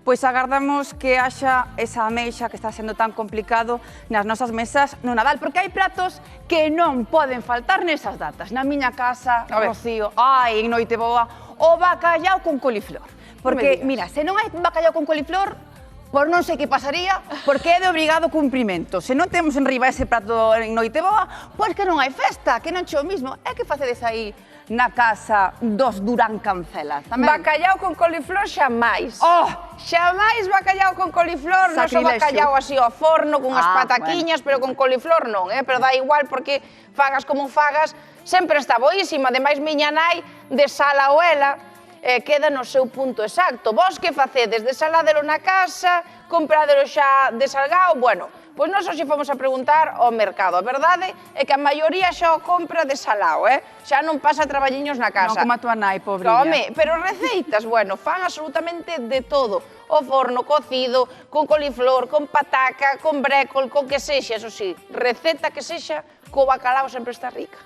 Pois agardamos que haxa esa ameixa que está sendo tan complicado nas nosas mesas no Nadal, porque hai pratos que non poden faltar nesas datas. Na miña casa, Rocío, en Noiteboa, o bacallau con coliflor. Porque, mira, se non hai bacallau con coliflor, por non sei que pasaría, porque é de obrigado cumprimento. Se non temos en riba ese prato en Noiteboa, pois que non hai festa, que non che o mismo. É que facedes aí na casa dos Durán Cancela, tamén? Bacallau con coliflor xamais. Xamais bacallau con coliflor, non so bacallau así ao forno, con as pataquiñas, pero con coliflor non, pero dá igual porque fagas como fagas, sempre está boísima. Ademais, miña nai desala o ela, queda no seu punto exacto. Vos que facedes? Desaladelo na casa, compradelo xa desalgado? Bueno, pois nós hoxe fomos a preguntar ao mercado. A verdade é que a maioría xa o compra desalado, xa non pasa traballiños na casa. Non como a tua nai, pobriña. Home, pero receitas, bueno, fan absolutamente de todo. O forno, cocido, con coliflor, con pataca, con brécol, con que sexa, eso sí. Receta que sexa, co bacalao sempre está rica.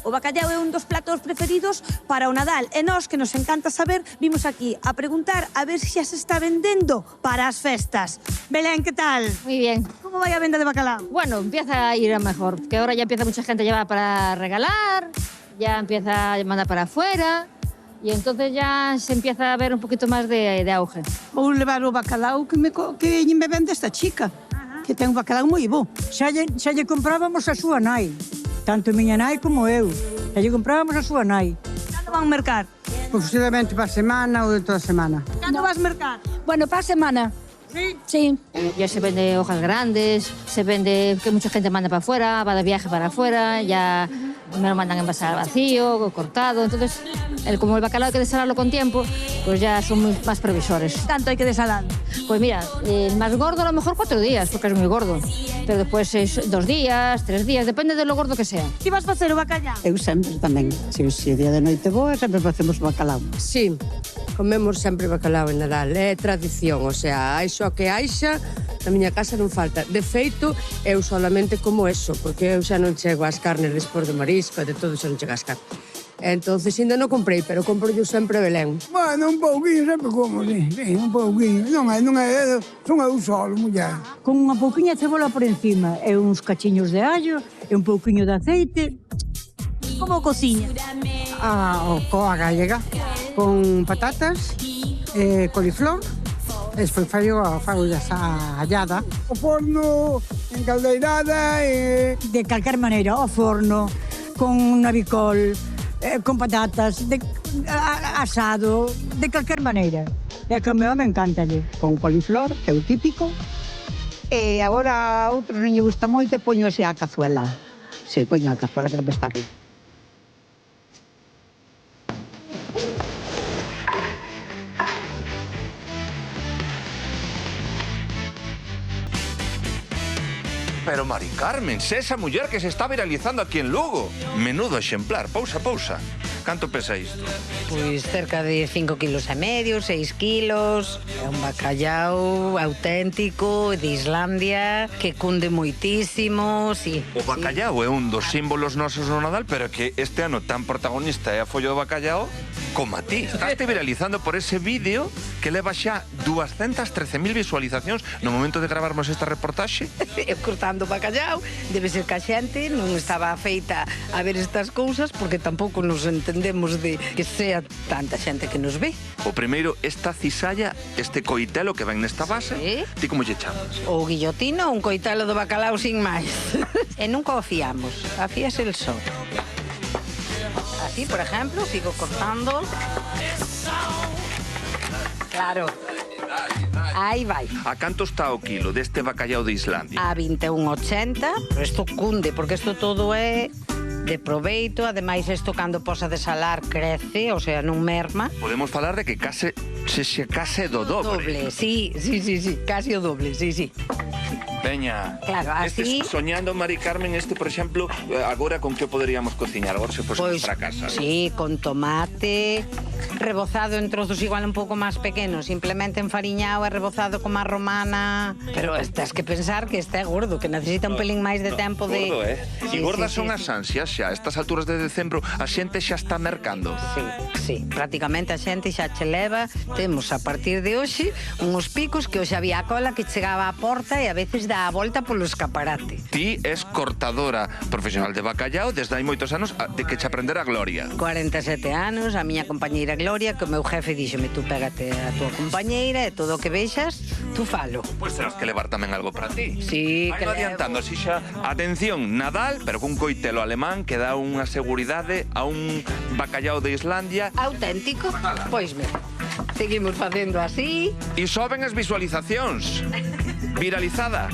O bacallau é un dos platos preferidos para o Nadal e nós, que nos encanta saber, vimos aquí a preguntar a ver se xa se está vendendo para as festas. Belén, que tal? Muy bien. Como vai a venda de bacalao? Bueno, empieza a ir a mejor, que ahora ya empieza mucha gente a llevar para regalar, ya empieza a mandar para afuera y entonces ya se empieza a ver un poquito más de auge. Vou levar o bacalao que me vende esta chica, que ten un bacalao moi bo. Xa lle comprábamos a súa nai. Tanto miña nai como eu. E lle comprábamos a súa nai. Cando van mercar? Posiblemente para a semana ou dentro da semana. Cando vas mercar? Bueno, para a semana. Sí. Sí. Ya se vende hojas grandes, se vende que mucha gente manda para afuera, va de viaje para afuera, ya me lo mandan envasado vacío, cortado. Entonces, como el bacalao hay que desalarlo con tiempo, pues ya son más previsores. Tanto hai que desalar? Pues mira, el más gordo a lo mejor 4 días, porque es muy gordo. Pero después es 2 días, 3 días, depende de lo gordo que sea. Ti vas facer o bacallau? Eu sempre tamén. Se o día de noite boa, sempre facemos bacalao. Sí, comemos sempre bacalao en Nadal, é tradición, o sea, haixo que haixa, na miña casa non falta. De feito, eu solamente como eso, porque eu xa non chego ás carnes despois de marisco, de todo xa non chego ás carnes. Entonces, ainda non comprei, pero compro yo sempre Belén. Bueno, un pouquinho sempre como, sí, un pouquinho. Non é, son eu solo, muller. Con unha pouquiña de cebola por encima, e uns cachiños de allo, e un pouquiño de aceite. Como cociña? Coa gallega, con patatas, coliflor, despois fago esa hallada. O forno, en caldeirada, De calquer maneira, ao forno, con navicol, con patatas, asado, de calquer maneira. E que o meu me encanta, con coliflor, que é o típico. E agora a outro non lle gusta moito e poñose a cazuela. Se poño a cazuela que non está aquí. Pero Mari Carmen, se esa muller que se está viralizando aquí en Lugo. Menudo exemplar, pousa. Canto pesa isto? Pois cerca de 5,5 kilos, 6 kilos. É un bacallau auténtico de Islandia que cunde moitísimo, sí. O bacallau é un dos símbolos nosos no Nadal, pero que este ano tan protagonista é a follo do bacallau como a ti. Estás viralizando por ese vídeo que leva xa 213.000 visualizacións no momento de gravarmos esta reportaxe. Eu cortando bacallau, debe ser que a xente non estaba feita a ver estas cousas porque tampouco nos entendemos de que sea tanta xente que nos ve. O primeiro, esta cisalla, este coitelo que ven nesta base, ti como lle chamas? O guillotino, un coitelo do bacalao sin máis. E nunca o fiamos, afíase el sol. Así, por ejemplo, sigo cortando. Claro. Aí vai. A canto está o quilo deste bacallau de Islandia? A 21,80. Pero isto cunde, porque isto todo é de proveito. Ademais, isto cando posa de salar crece, o sea, non merma. Podemos falar de que case do doble. Sí, case o doble, sí. Veña. Claro, así... Soñando, Mari Carmen, por exemplo, agora con que poderíamos cociñar? Agora se fose para casa. Sí, con tomate, rebozado en trozos igual un pouco máis pequenos, simplemente enfariñado e rebozado como a romana. Pero tens que pensar que este é gordo, que necesita un pelín máis de tempo de... Gordo, E gordas son as ansias xa. Estas alturas de decembro a xente xa está mercando. Sí, prácticamente a xente xa che leva. Temos a partir de hoxe uns picos que hoxe había a cola que chegaba á porta e a veces dá a volta polo escaparate. Ti és cortadora profesional de bacallao desde hai moitos anos de que che aprendera a Gloria. 47 anos, a miña compañeira Gloria, que o meu jefe díxome, tú pégate a tua compañeira e todo o que vexas, tú falo. Pois terás que levar tamén algo para ti. Sí, que adiantando, así xa, atención, Nadal, pero cun coitelo alemán que dá unha seguridade a un bacallao de Islandia. Auténtico? Pois mira, seguimos facendo así. E soben as visualizacións. Viralizada.